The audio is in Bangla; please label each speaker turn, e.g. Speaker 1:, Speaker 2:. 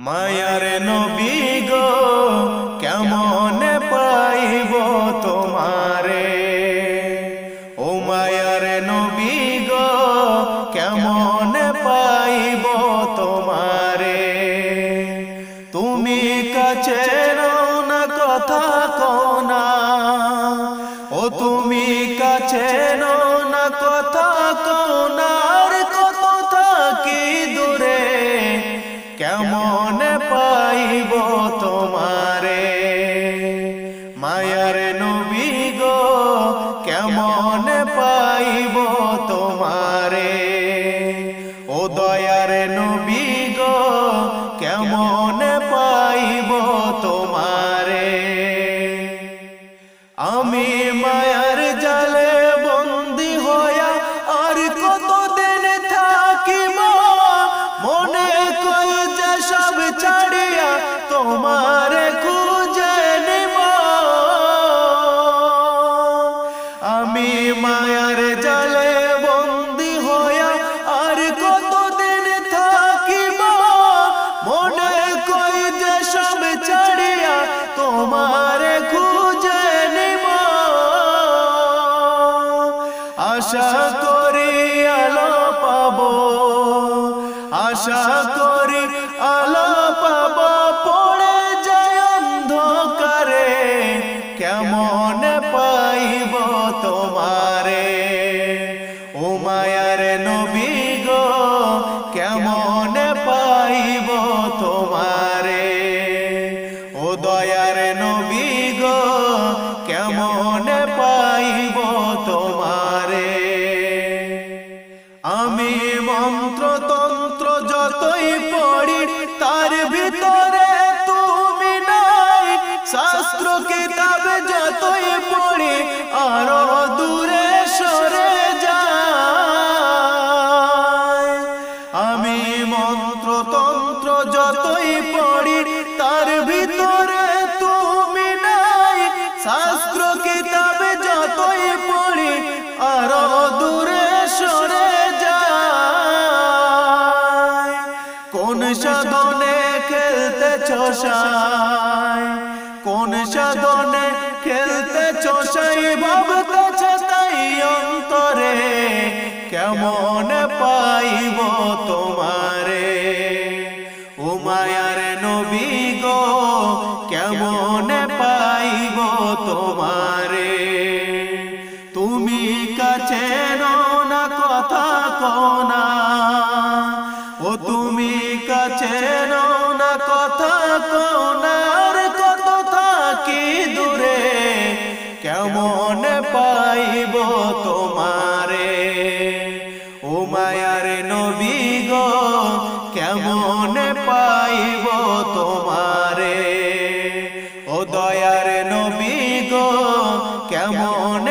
Speaker 1: মায়ার নবী গো কেমন পাইব তোমারে, ও মায়ার নবী গো কেমন পাইব তোমারে। তুমি কাছে না কথা কোনা, ও তুমি কাছে না কথা কোনার কত থাকি দূরে, কেমন পাইব তোমারে। মায়ার নবী গো কেমন পাইব তোমারে, ও দয়ার নবী গো কেমন পাইব তোমারে। আমি মায়ার জালে বন্দী হইয়া আর কতদিন থাকিব, মনে কই যে সব ছাড়িয়া তোমারে খুঁজে নিব। আমি মায়ার জালে বন্দী হইয়া আর কতদিন থাকিব, মনে কই যে সব ছাড়িয়া তোমারে খুঁজে নিব। আশা করি আলো পাবো, আশা করি আলো পাবো, পড়ে যায় অন্ধকারে, কেমন পাইব তোমারে। ও মায়ার নবী গো কেমন পাইব তোমারে, ও দয়ার নবী গো কেমন পাইব তোমারে। আমি মন্ত্র তন্ত্র যতই পড়ি তার ভিতরে তুমি নাই, শাস্ত্র কিতাব যতই পড়ি আরো দূরে সরে যায়। আমি মন্ত্র তন্ত্র যতই পড়ি তার ভিতরে তুমি নাই, শাস্ত্র কিতাব যতই পড়ি আরো দূরে সরে যায়। কোন সাধনে খেলতেছ সাই, কোন সাধনে খেলতেছ সাই, ভাবতেছ তাই অন্তরে, কেমন পাইব তোমারে। ও মায়ার নবী গো কেমন পাইব তোমারে। তুমি কাছে না কথা কোনা, ও তুমি কাছে না কথা কোনার কত থাকি দূরে, কেমন পাইব তোমারে। ও মায়ার নবী গো কেমন পাইব তোমারে, ও দয়ার নবী গো কেমন